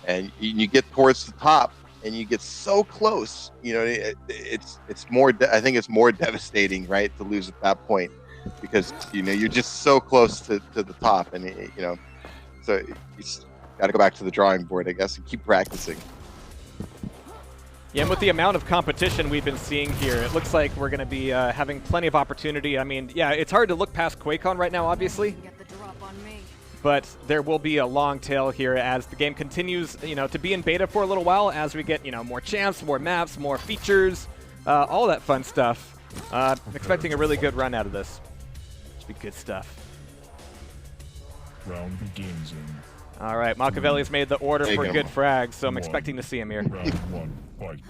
and you get towards the top, and you get so close. You know, it's more. I think it's more devastating, right, to lose at that point, because you know you're just so close to the top, and you know, so you got to go back to the drawing board, I guess, and keep practicing. Yeah, and with the amount of competition we've been seeing here, it looks like we're going to be having plenty of opportunity. I mean, yeah, it's hard to look past Quake right now, obviously. But there will be a long tail here as the game continues, you know, to be in beta for a little while as we get, you know, more champs, more maps, more features, all that fun stuff. Expecting a really good run out of this. Should be good stuff. Round begins in. All right, Machiavelli's made the order for good frags, so I'm expecting to see him here. Round one, fight.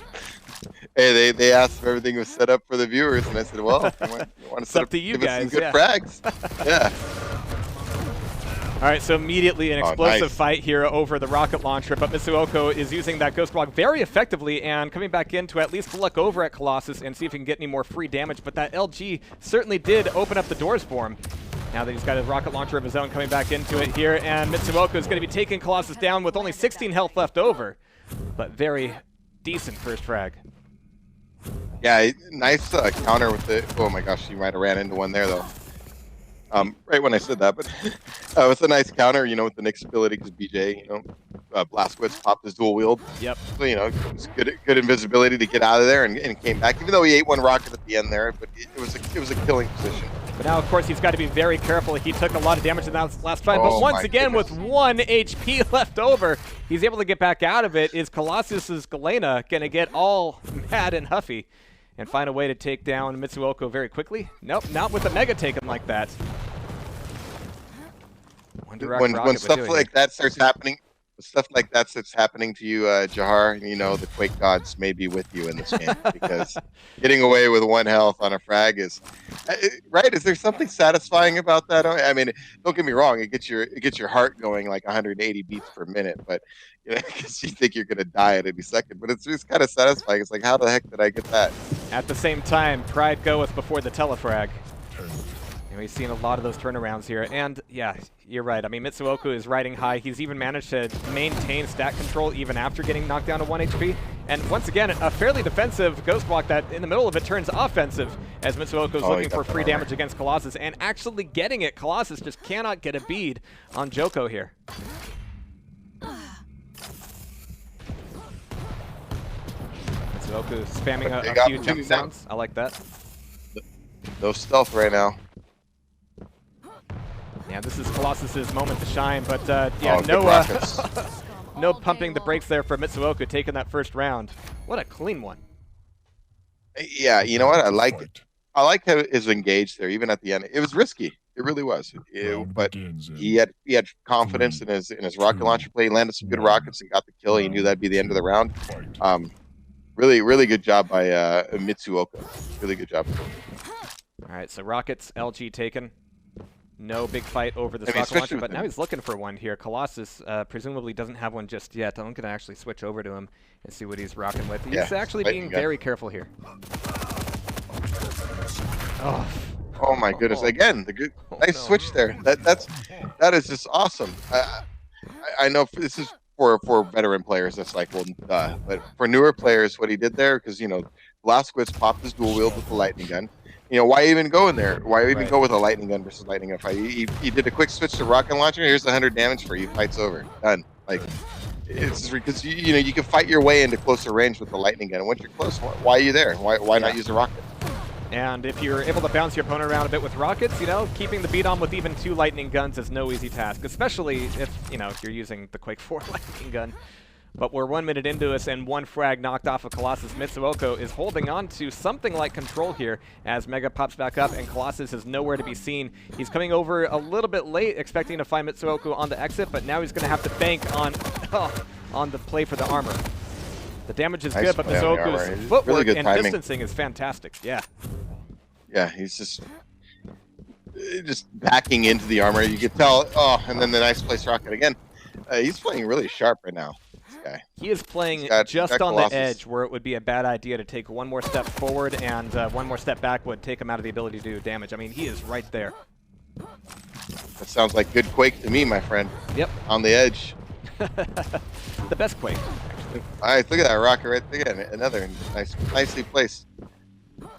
Hey, they asked if everything was set up for the viewers, and I said, well, if you want to set up to you give guys, us some good frags. Yeah. All right, so immediately an explosive nice fight here over the rocket launcher, but Mitsuoko is using that Ghost Block very effectively and coming back in to at least look over at Colossus and see if he can get any more free damage, but that LG certainly did open up the doors for him. Now that he's got his rocket launcher of his own coming back into it here, and Mitsuoko is going to be taking Colossus down with only 16 health left over, but very decent first frag. Yeah, nice counter with the, oh my gosh, you might have ran into one there though. Right when I said that, but it's a nice counter, you know, with the Nyx ability, because BJ, you know, Blazkowicz popped his dual wield. Yep. So, you know, it's good invisibility to get out of there and came back, even though he ate one rocket at the end there, but it was a killing position. But now, of course, he's got to be very careful. He took a lot of damage in that last fight, but once again, with 1 HP left over, he's able to get back out of it. Is Colossus's Galena going to get all mad and huffy and find a way to take down Mitsuoko very quickly? Nope, not with a mega taken like that. When stuff like that starts happening, to you, Jahar, you know the Quake gods may be with you in this game, because getting away with 1 health on a frag is right. Is there something satisfying about that? I mean, don't get me wrong; it gets your heart going like 180 beats per minute, but you know, because you think you're gonna die at any second. But it's just kind of satisfying. It's like, how the heck did I get that? At the same time, pride goeth before the telefrag. And we've seen a lot of those turnarounds here, and yeah, you're right. I mean, Mitsuoko is riding high. He's even managed to maintain stat control even after getting knocked down to 1 HP. And once again, a fairly defensive Ghost Block that in the middle of it turns offensive as Mitsuoko is looking for free damage against Colossus and actually getting it. Colossus just cannot get a bead on jok0 here. Mitsuoko spamming a few jump sounds. I like that. No stealth right now. Yeah, this is Colossus's moment to shine, but yeah, no pumping the brakes there for Mitsuoko taking that first round. What a clean one. Yeah, you know what? I like it. I like how it is engaged there, even at the end. It was risky. It really was. But he had confidence in his rocket launcher play. He landed some good rockets and got the kill. He knew that'd be the end of the round. Really good job by Mitsuoko. Really good job. All right, so rockets, LG taken. No big fight over the rocket launcher, but now he's looking for one here. Colossus presumably doesn't have one just yet. I'm going to actually switch over to him and see what he's rocking with. He's actually being very careful here. Oh my goodness! Again, the nice switch there. That is just awesome. I know this is for veteran players. That's like, well, but for newer players, what he did there, because you know, Blazkowicz popped his dual wield with the lightning gun. You know, why even go in there? Why even go with a lightning gun versus lightning gun fight? He did a quick switch to rocket launcher. Here's 100 damage for you. Fight's over. Done. Like, it's because you know you can fight your way into closer range with the lightning gun. And once you're close, why are you there? Why not use a rocket? And if you're able to bounce your opponent around a bit with rockets, you know, keeping the beat on with even 2 lightning guns is no easy task, especially if, you know, you're using the Quake 4 lightning gun. But we're 1 minute into this, and 1 frag knocked off of Colossus. Mitsuoko is holding on to something like control here as Mega pops back up, and Colossus is nowhere to be seen. He's coming over a little bit late, expecting to find Mitsuoko on the exit, but now he's going to have to bank on the play for the armor. The damage is good, but Mitsuoko's footwork and distancing is fantastic. Yeah. Yeah, he's just backing into the armor. You can tell. Oh, and then the nice place rocket again. He's playing really sharp right now. Guy. He is playing just on the edge where it would be a bad idea to take 1 more step forward, and 1 more step back would take him out of the ability to do damage. I mean, he is right there. That sounds like good Quake to me, my friend. Yep. On the edge. The best Quake, actually. All right, look at that rocket right there. Another nicely placed. All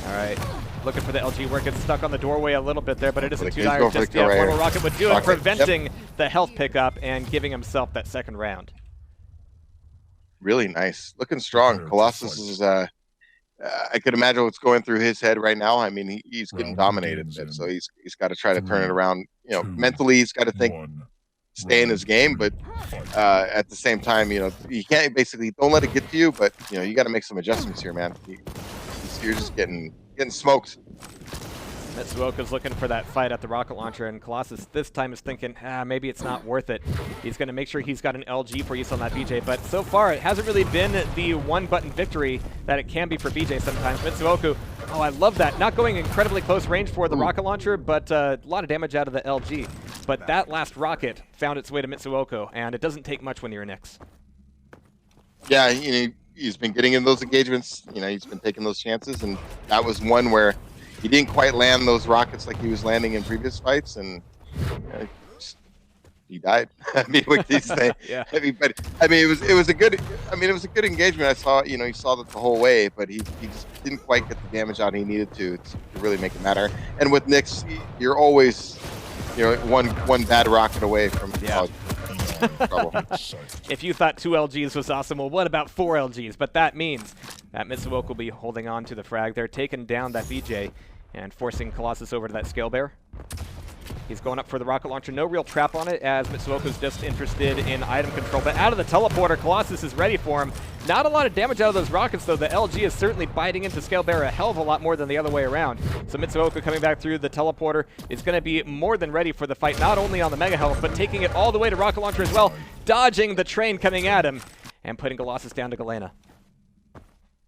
right, looking for the LG work. It's stuck on the doorway a little bit there, but it isn't too He's dire going for just the kill yet. right One here. more rocket would do it, Rocket, preventing the health pickup and giving himself that second round. Really nice, looking strong. Colossus is. I could imagine what's going through his head right now. I mean, he's getting dominated, so he's got to try to turn it around. You know, mentally he's got to think, stay in his game, but at the same time, you know, you can't basically don't let it get to you. But you know, you got to make some adjustments here, man. You're just getting smoked. Mitsuoka's looking for that fight at the rocket launcher, and Colossus this time is thinking, maybe it's not worth it. He's going to make sure he's got an LG for use on that BJ, but so far it hasn't really been the one-button victory that it can be for BJ sometimes. Mitsuoka, oh, I love that. Not going incredibly close range for the rocket launcher, but a lot of damage out of the LG. But that last rocket found its way to Mitsuoka, and it doesn't take much when you're Nyx. Yeah, you know, he's been getting in those engagements. You know, he's been taking those chances, and that was one where he didn't quite land those rockets like he was landing in previous fights, and he died. I mean, what can you say? Yeah. I mean, but I mean, it was a good. I mean, it was a good engagement. I saw, you know, he saw that the whole way, but he just didn't quite get the damage out he needed to really make it matter. And with Nyx, you're always, you know, one bad rocket away from trouble. If you thought 2 LGs was awesome, well, what about 4 LGs? But that means that Mitsuoka will be holding on to the frag. They're taking down that BJ and forcing Colossus over to that scale bear. He's going up for the rocket launcher. No real trap on it, as Mitsuoka's just interested in item control. But out of the teleporter, Colossus is ready for him. Not a lot of damage out of those rockets, though. The LG is certainly biting into Scale Bear a hell of a lot more than the other way around. So Mitsuoka coming back through the teleporter is going to be more than ready for the fight, not only on the Mega Health, but taking it all the way to rocket launcher as well, dodging the train coming at him, and putting Colossus down to Galena.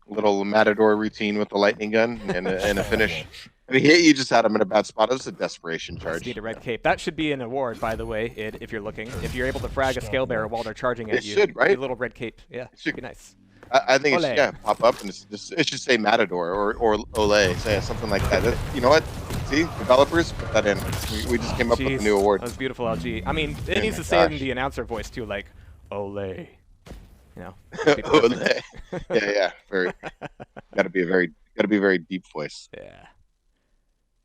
Little Matador routine with the lightning gun and a finish. I mean, you just had him in a bad spot. It was a desperation charge. Need a red cape. That should be an award, by the way, if you're looking. If you're able to frag a scale bearer while they're charging at you. It should, right? A little red cape. Yeah, it should be nice. I think it should, pop up and it should say Matador or Ole, say something like that. You know what? See, developers, put that in. We just came up with a new award. That was beautiful, LG. I mean, it needs to say in the announcer voice too, like Ole. You know. Ole. Yeah. Gotta be a very deep voice. Yeah.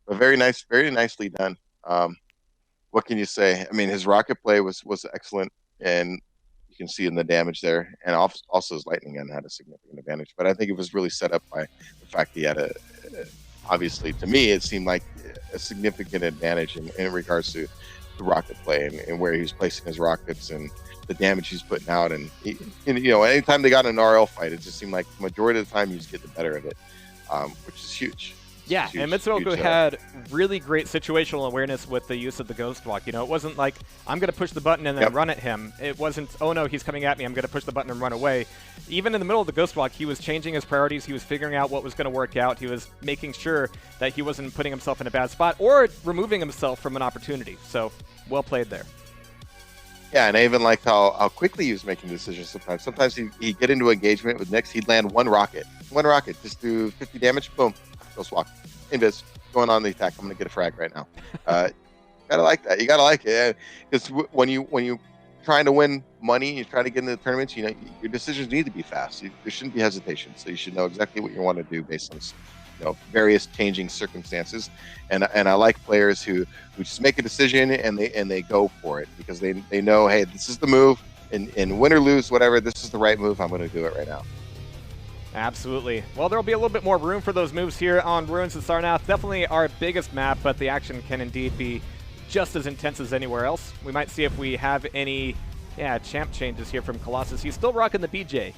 But very nicely done. What can you say? I mean, his rocket play was excellent, and you can see in the damage there, and also his lightning gun had a significant advantage. But I think it was really set up by the fact he had obviously, to me, it seemed like a significant advantage in regards to the rocket play and where he was placing his rockets and the damage he's putting out. And you know, anytime they got in an RL fight, it just seemed like the majority of the time he was getting the better of it, which is huge. Yeah, and Mitsuoka had really great situational awareness with the use of the ghost walk. You know, it wasn't like, I'm going to push the button and then run at him. It wasn't, oh no, he's coming at me, I'm going to push the button and run away. Even in the middle of the ghost walk, he was changing his priorities. He was figuring out what was going to work out. He was making sure that he wasn't putting himself in a bad spot or removing himself from an opportunity. So, well played there. Yeah, and I even liked how quickly he was making decisions sometimes. Sometimes he'd get into engagement with Nyx, he'd land one rocket, just do 50 damage, boom. Ghost walk, invis, going on the attack. I'm gonna get a frag right now. Gotta like that. You gotta like it, because when you trying to win money, you're trying to get into the tournaments. You know, your decisions need to be fast. There shouldn't be hesitation. So you should know exactly what you want to do based on, you know, various changing circumstances. And I like players who just make a decision and they go for it, because they know, hey, this is the move, and win or lose, whatever, this is the right move. I'm gonna do it right now. Absolutely. Well, there will be a little bit more room for those moves here on Ruins of Sarnath. Definitely our biggest map, but the action can indeed be just as intense as anywhere else. We might see if we have any, champ changes here from Colossus. He's still rocking the BJ.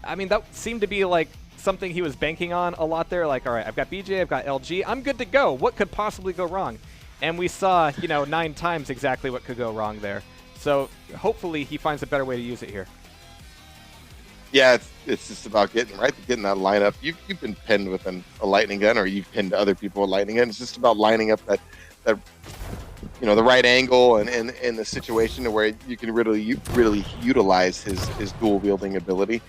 I mean, that seemed to be like something he was banking on a lot there. Like, all right, I've got BJ, I've got LG, I'm good to go. What could possibly go wrong? And we saw, 9 times exactly what could go wrong there. So hopefully he finds a better way to use it here. Yeah, it's just about getting that lineup. You've been pinned with a lightning gun, or you've pinned other people with lightning gun. It's just about lining up that the right angle and in the situation where you can really utilize his dual wielding ability.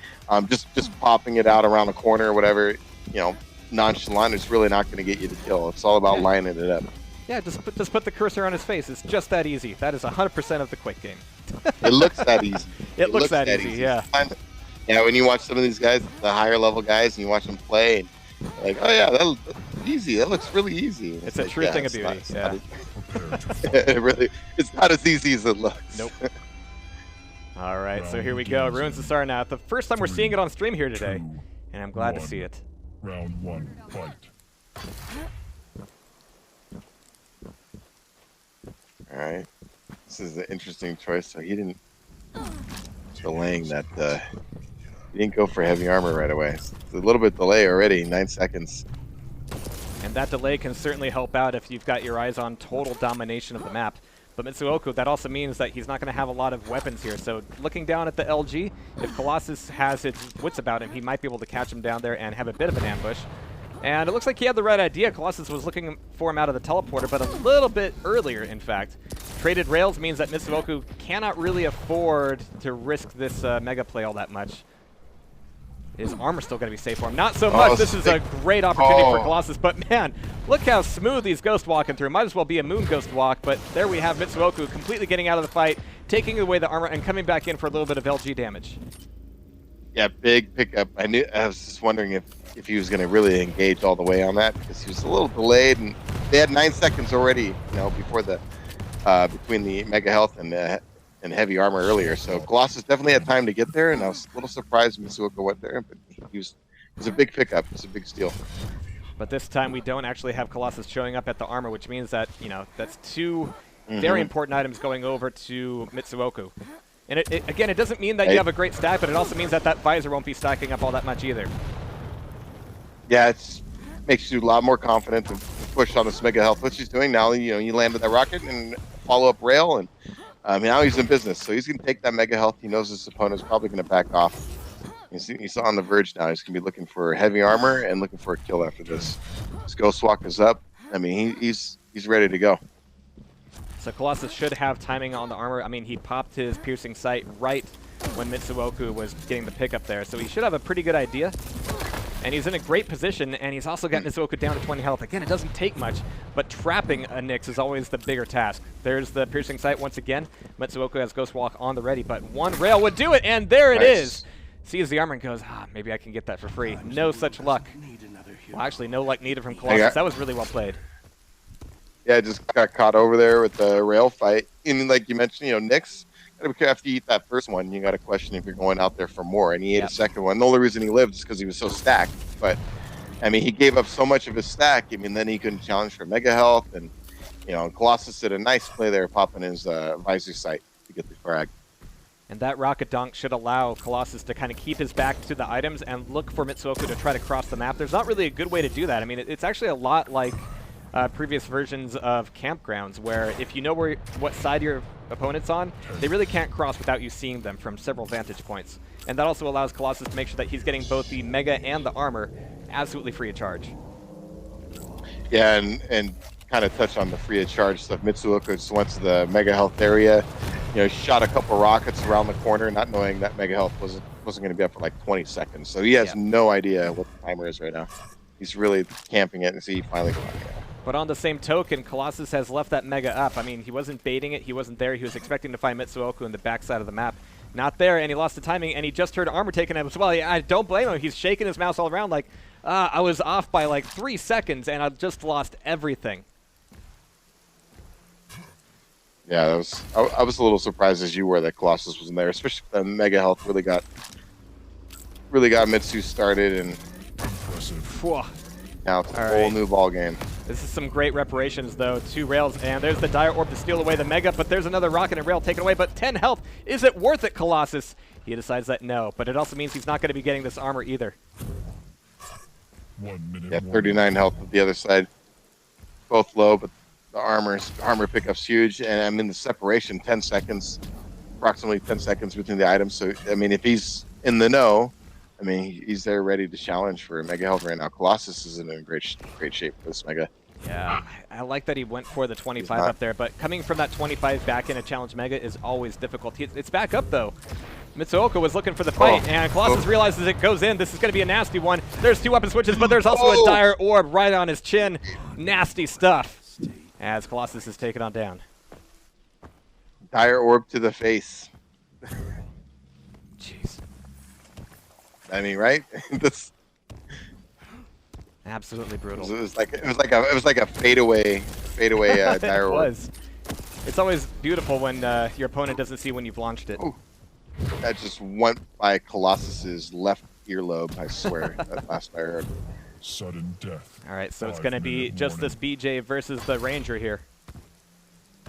Just popping it out around the corner or whatever, nonchalant is really not going to get you the kill. It's all about lining it up. Yeah, just put the cursor on his face. It's just that easy. That is 100% of the Quake game. It looks that easy. It looks that easy, yeah. Sometimes, yeah, when you watch some of these guys, the higher level guys, and you watch them play, and you're like, oh yeah, that's easy. That looks really easy. And It's a like, true yeah, thing of it's not- beauty. it's Yeah. not it really, it's not as easy as it looks. Nope. All right, so here we go. Ruins the Star now. The first time we're seeing it on stream here today, and I'm glad to see it. Round 1, fight. All right, this is an interesting choice. So he didn't delaying that. He didn't go for heavy armor right away. It's a little bit delay already. 9 seconds. And that delay can certainly help out if you've got your eyes on total domination of the map. But Mitsuoku, that also means that he's not going to have a lot of weapons here. So looking down at the LG, if Colossus has his wits about him, he might be able to catch him down there and have a bit of an ambush. And it looks like he had the right idea. Colossus was looking for him out of the teleporter, but a little bit earlier, in fact. Traded rails means that Mitsuoku cannot really afford to risk this mega play all that much. Is armor still going to be safe for him? Not so much. This is a great opportunity for Colossus, but man, look how smooth he's ghost walking through. Might as well be a moon ghost walk, but there we have Mitsuoku completely getting out of the fight, taking away the armor, and coming back in for a little bit of LG damage. Yeah, big pickup. I was just wondering if he was going to really engage all the way on that, because he was a little delayed, and they had 9 seconds already, you know, before the between the mega health and heavy armor earlier. So Colossus definitely had time to get there, and I was a little surprised Mitsuoka went there, but it was a big pickup. It's a big steal. But this time we don't actually have Colossus showing up at the armor, which means that, you know, that's two very important items going over to Mitsuoku. And again, it doesn't mean that you have a great stack, but it also means that that visor won't be stacking up all that much either. Yeah, it makes you a lot more confident to push on this mega health, which he's doing now. You know, you landed that rocket and follow up rail, and now he's in business. So he's going to take that mega health. He knows his opponent's probably going to back off. He's on the verge now. He's going to be looking for heavy armor and looking for a kill after this. His ghost walk is up. I mean, he's ready to go. So Colossus should have timing on the armor. I mean, he popped his piercing sight right when Mitsuoku was getting the pickup there. So he should have a pretty good idea. And he's in a great position, and he's also got Mitsuoku down to 20 health. Again, it doesn't take much, but trapping a Nyx is always the bigger task. There's the piercing sight once again. Mitsuoku has Ghost Walk on the ready, but one rail would do it, and there it is. Sees the armor and goes, maybe I can get that for free. No such luck. Well, actually, no luck needed from Colossus. That was really well played. Yeah, just got caught over there with the rail fight. And like you mentioned, you know, Nyx, after you eat that first one, you got to question if you're going out there for more. And he ate a second one. The only reason he lived is because he was so stacked. But I mean, he gave up so much of his stack. I mean, then he couldn't challenge for mega health, and you know, Colossus did a nice play there, popping his visor sight to get the frag. And that rocket dunk should allow Colossus to kind of keep his back to the items and look for Mitsuoku to try to cross the map. There's not really a good way to do that. I mean, it's actually a lot like previous versions of Campgrounds, where if you know what side your opponent's on, they really can't cross without you seeing them from several vantage points. And that also allows Colossus to make sure that he's getting both the mega and the armor absolutely free of charge. Yeah, and kind of touch on the free of charge stuff. Mitsuoka just went to the mega health area, you know, shot a couple rockets around the corner, not knowing that mega health wasn't going to be up for like 20 seconds. So he has no idea what the timer is right now. He's really camping it, and see, he finally got it. But on the same token, Colossus has left that mega up. I mean, he wasn't baiting it. He wasn't there. He was expecting to find Mitsuoku in the backside of the map. Not there, and he lost the timing, and he just heard armor taken as well. I don't blame him. He's shaking his mouse all around like, I was off by like 3 seconds, and I just lost everything. Yeah, I was a little surprised as you were that Colossus wasn't there, especially the mega health really got Mitsu started, and now it's a whole new ball game. This is some great reparations, though. 2 rails, and there's the Dire Orb to steal away the Mega, but there's another rocket and rail taken away, but 10 health. Is it worth it, Colossus? He decides that no, but it also means he's not going to be getting this armor either. 1 minute. Yeah, 39 health at the other side. Both low, but the armor pickup's huge, and I mean the separation, 10 seconds, approximately 10 seconds between the items. So I mean, if he's in the know, I mean, he's there ready to challenge for mega health right now. Colossus is in great shape for this mega. Yeah, I like that he went for the 25 up there, but coming from that 25 back in a challenge mega is always difficult. It's back up, though. Mitsuoka was looking for the fight, and Colossus realizes it goes in. This is going to be a nasty one. There's 2 weapon switches, but there's also a Dire Orb right on his chin. Nasty stuff as Colossus is taken on down. Dire orb to the face. Jeez. I mean, right? This Absolutely brutal. it was like a fadeaway dire It orb. was. It's always beautiful when your opponent doesn't see when you've launched it. Ooh. That just went by Colossus's left earlobe, I swear. That last I heard. Sudden death. All right, so it's going to be just this BJ versus the Ranger here.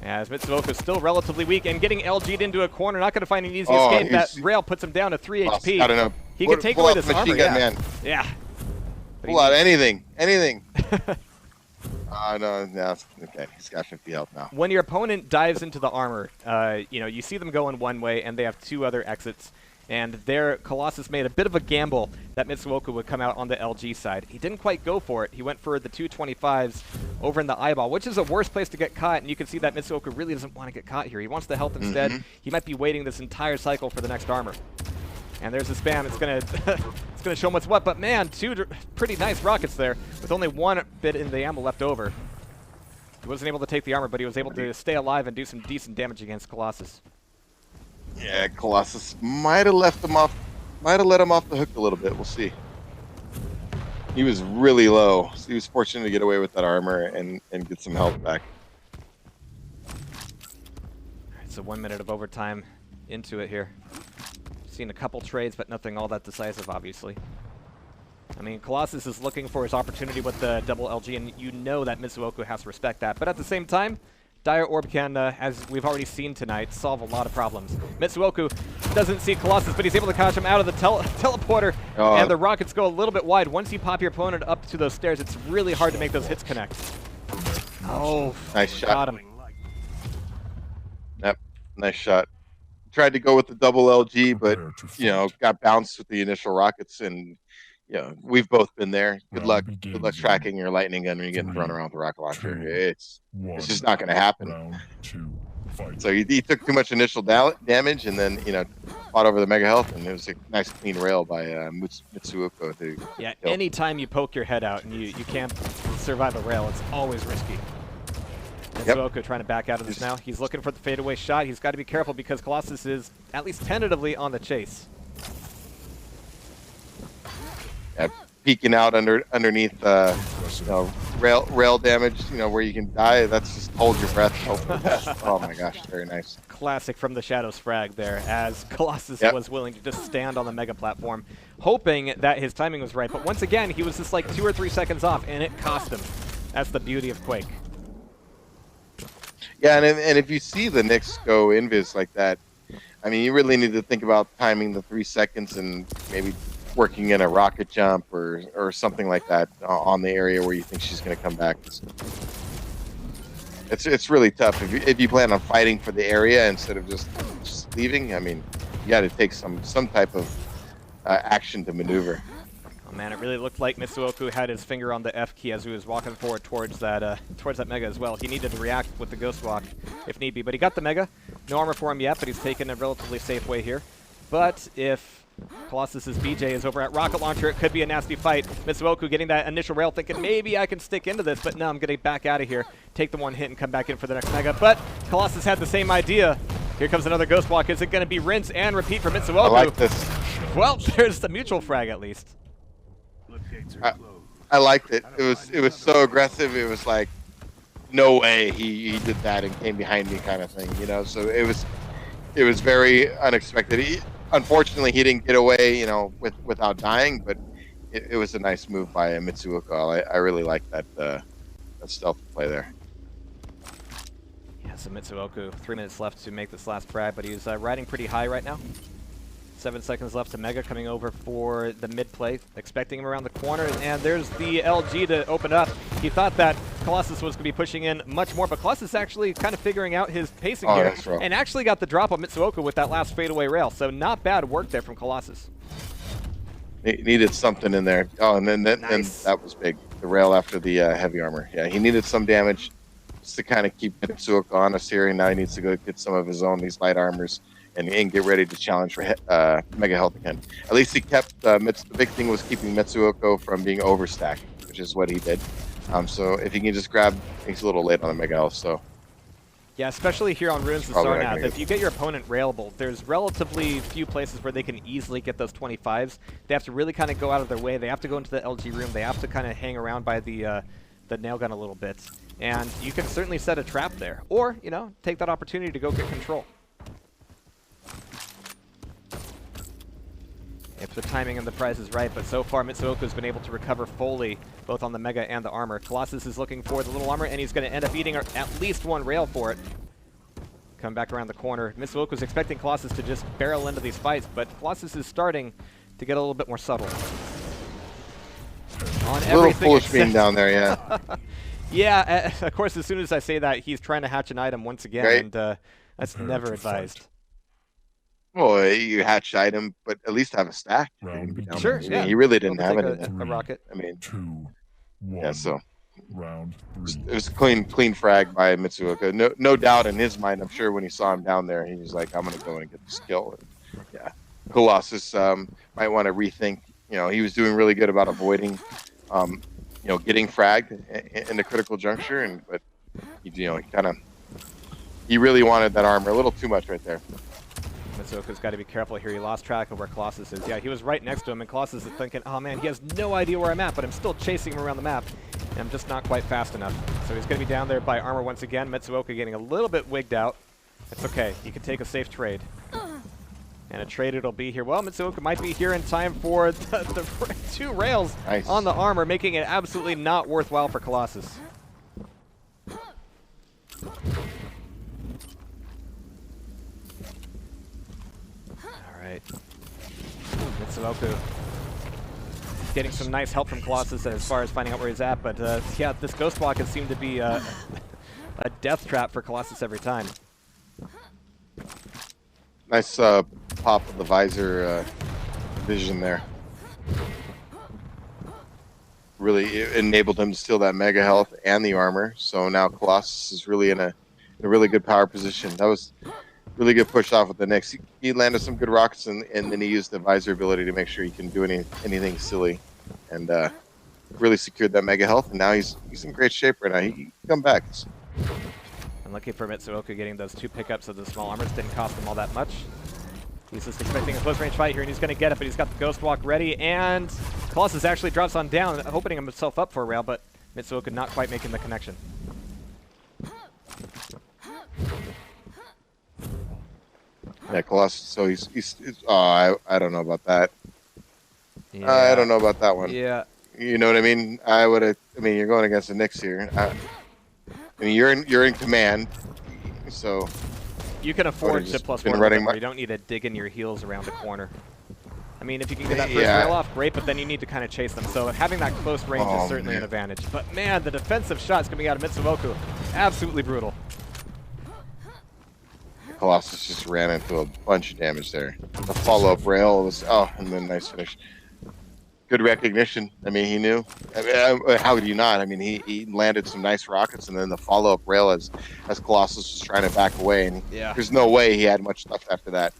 As Mitsuoka's still relatively weak and getting LG'd into a corner, not going to find an easy escape. That rail puts him down to 3 HP. I don't know. He can take away this armor, man. Yeah. Pull out anything. No, okay. He's got 50 health now. When your opponent dives into the armor, you see them going one way, and they have two other exits. And there, Colossus made a bit of a gamble that Mitsuoka would come out on the LG side. He didn't quite go for it. He went for the 225s over in the eyeball, which is a worse place to get caught. And you can see that Mitsuoka really doesn't want to get caught here. He wants the health instead. He might be waiting this entire cycle for the next armor. And there's the spam. It's gonna show him what's what. But man, two pretty nice rockets there with only one bit in the ammo left over. He wasn't able to take the armor, but he was able to stay alive and do some decent damage against Colossus. Yeah, Colossus might have let him off the hook a little bit. We'll see. He was really low, so he was fortunate to get away with that armor and get some health back. All right, so 1 minute of overtime into it here. Seen a couple trades, but nothing all that decisive, obviously. I mean, Colossus is looking for his opportunity with the double LG, and you know that Mitsuoka has to respect that. But at the same time, Dire Orb can, as we've already seen tonight, solve a lot of problems. Mitsuoka doesn't see Colossus, but he's able to catch him out of the teleporter, and the rockets go a little bit wide. Once you pop your opponent up to those stairs, it's really hard to make those hits connect. Oh, nice shot. Got him. Yep, nice shot. Tried to go with the double LG, but, got bounced with the initial rockets, and, we've both been there. Good luck tracking your lightning gun when you're getting thrown around with a rocket launcher. It's just not going to happen. So he took too much initial damage, and then fought over the mega health, and it was a nice clean rail by Mitsuoka. Yeah, anytime you poke your head out and you can't survive a rail, it's always risky. Mitsuoka trying to back out of this now. He's looking for the fadeaway shot. He's got to be careful because Colossus is at least tentatively on the chase. Peeking out underneath rail damage, where you can die. That's just hold your breath, hope for the best. Oh my gosh, very nice. Classic from the Shadows frag there, as Colossus was willing to just stand on the mega platform, hoping that his timing was right. But once again, he was just like 2 or 3 seconds off, and it cost him. That's the beauty of Quake. Yeah, and if you see the Knicks go invis like that, I mean, you really need to think about timing the 3 seconds and maybe working in a rocket jump or something like that on the area where you think she's going to come back. It's really tough if you plan on fighting for the area instead of just leaving. I mean, you got to take some type of action to maneuver. Oh man, it really looked like Mitsuoka had his finger on the F key as he was walking forward towards that mega as well. He needed to react with the Ghost Walk if need be, but he got the mega. No armor for him yet, but he's taken a relatively safe way here. But if Colossus's BJ is over at rocket launcher, it could be a nasty fight. Mitsuoka getting that initial rail, thinking maybe I can stick into this, but no, I'm going to back out of here, take the one hit, and come back in for the next mega. But Colossus had the same idea. Here comes another Ghost Walk. Is it going to be rinse and repeat for Mitsuoka? I like this. Well, there's the mutual frag at least. I liked it. It was so aggressive. It was like, no way he did that and came behind me kind of thing, So it was very unexpected. Unfortunately, he didn't get away, without dying, but it was a nice move by Mitsuoka. I really like that stealth play there. Yeah, so Mitsuoka, 3 minutes left to make this last frag, but he's riding pretty high right now. 7 seconds left to Mega coming over for the mid play, expecting him around the corner, and there's the LG to open up. He thought that Colossus was going to be pushing in much more, but Colossus actually kind of figuring out his pacing here, and actually got the drop on Mitsuoka with that last fadeaway rail, so not bad work there from Colossus. He needed something in there. Oh, and then and that was big. The rail after the heavy armor. Yeah, he needed some damage just to kind of keep Mitsuoka honest here, and now he needs to go get some of his own, these light armors, and get ready to challenge for mega health again. At least he kept the big thing was keeping Mitsuoka from being overstacked, which is what he did. So if he can just grab, he's a little late on the mega health. So Yeah, especially here on Ruins of Probably not Sarnath. gonna If you get your opponent railable, there's relatively few places where they can easily get those 25s. They have to really kind of go out of their way. They have to go into the LG room. They have to kind of hang around by the nail gun a little bit. And you can certainly set a trap there. Or, you know, take that opportunity to go get control. If the timing and the price is right, but so far Mitsuoka's been able to recover fully, both on the Mega and the armor. Colossus is looking for the little armor, and he's going to end up eating at least one rail for it. Come back around the corner. Mitsuoka's expecting Colossus to just barrel into these fights, but Colossus is starting to get a little bit more subtle. On A little foolish being down there, yeah. Yeah, of course, as soon as I say that, he's trying to hatch an item once again, Right. and that's never advised. Well, you hatch item, but at least have a stack. Sure, I mean, yeah. he really didn't have Take it in a rocket. I mean, 2, 1. yeah, so Round 3. it was a clean frag by Mitsuoka. No doubt in his mind, I'm sure when he saw him down there, he was like, I'm going to go and get this kill. And, yeah, Colossus might want to rethink. You know, he was doing really good about avoiding, you know, getting fragged in the critical juncture, but you know, he really wanted that armor a little too much right there. Mitsuoka's got to be careful here. He lost track of where Colossus is. Yeah, he was right next to him, and Colossus is thinking, oh man, he has no idea where I'm at, but I'm still chasing him around the map, and I'm just not quite fast enough. So he's going to be down there by armor once again. Mitsuoka getting a little bit wigged out. It's okay. He can take a safe trade. And a trade it'll be here. Well, Mitsuoka might be here in time for the 2 rails on the armor, making it absolutely not worthwhile for Colossus. Alright. Mitsuoka getting some nice help from Colossus as far as finding out where he's at, but yeah, this Ghost Walk has seemed to be a death trap for Colossus every time. Nice pop of the visor vision there. Really enabled him to steal that mega health and the armor. So now Colossus is really in a really good power position. That was really good push off with the Nyx. He landed some good rockets, and then he used the visor ability to make sure he can do anything silly, and really secured that mega health. And now he's in great shape right now. He can come back. Unlucky for Mitsuoka getting those 2 pickups of the small armors. Didn't cost him all that much. He's just expecting a close-range fight here, and he's going to get it, but he's got the Ghost Walk ready, and Colossus actually drops on down, opening himself up for a rail, but Mitsuoka not quite making the connection. Yeah, Colossus. So he's I don't know about that. Yeah. I don't know about that one. Yeah. You know what I mean? I mean, you're going against the Nyx here. I mean, you're in command, so you can afford to +1 where you don't need to dig in your heels around a corner. I mean, if you can get that first rail off, great, but then you need to kind of chase them. So having that close range is certainly an advantage. But man, the defensive shots coming out of Mitsuoka, absolutely brutal. Colossus just ran into a bunch of damage there. The follow-up rail was, and then nice finish. Good recognition. I mean, he knew. I mean, how would you not? I mean, he landed some nice rockets, and then the follow-up rail as Colossus was trying to back away, and there's no way he had much left after that.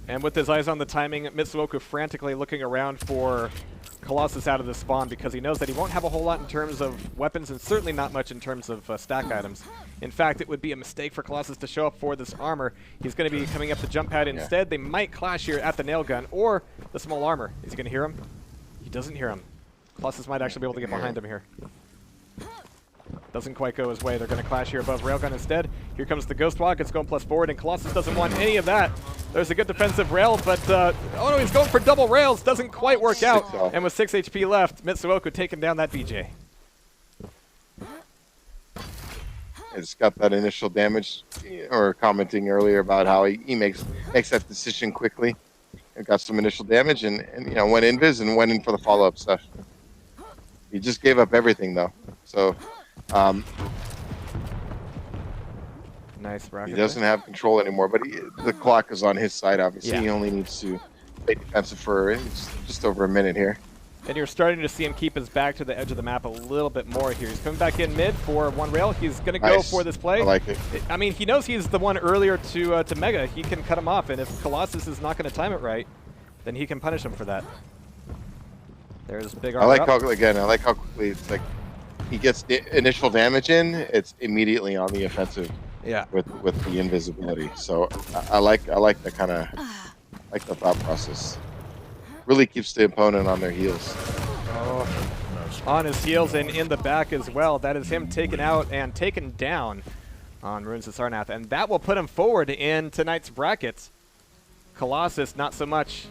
And with his eyes on the timing, Mitsuoka frantically looking around for Colossus out of the spawn because he knows that he won't have a whole lot in terms of weapons and certainly not much in terms of stack items. In fact, it would be a mistake for Colossus to show up for this armor. He's going to be coming up the jump pad instead. They might clash here at the nail gun or the small armor. Is he going to hear him? He doesn't hear him. Colossus might actually be able to get behind him here. Doesn't quite go his way. They're going to clash here above railgun instead. Here comes the Ghost Walk. It's going +forward, and Colossus doesn't want any of that. There's a good defensive rail, but oh no, he's going for double rails. Doesn't quite work out. And with 6 HP left, Mitsuoka taking down that BJ. It's got that initial damage, or commenting earlier about how he makes that decision quickly. It got some initial damage, and you know, went invis and went in for the follow-up stuff. He just gave up everything though. So nice rocket. He doesn't have control anymore, but the clock is on his side, obviously. Yeah. He only needs to stay defensive for just over a minute here. And you're starting to see him keep his back to the edge of the map a little bit more here. He's coming back in mid for one rail. He's going to go for this play. I like it. I mean, he knows he's the one earlier to Mega. He can cut him off, and if Colossus is not going to time it right, then he can punish him for that. There's big armor I like how quickly it's like he gets the initial damage in, it's immediately on the offensive. Yeah. with the invisibility. So I like the kind of like the thought process. Really keeps the opponent on their heels. Oh. Nice. On his heels and in the back as well. That is him taken out and taken down on Runes of Sarnath. And that will put him forward in tonight's bracket. Colossus, not so much.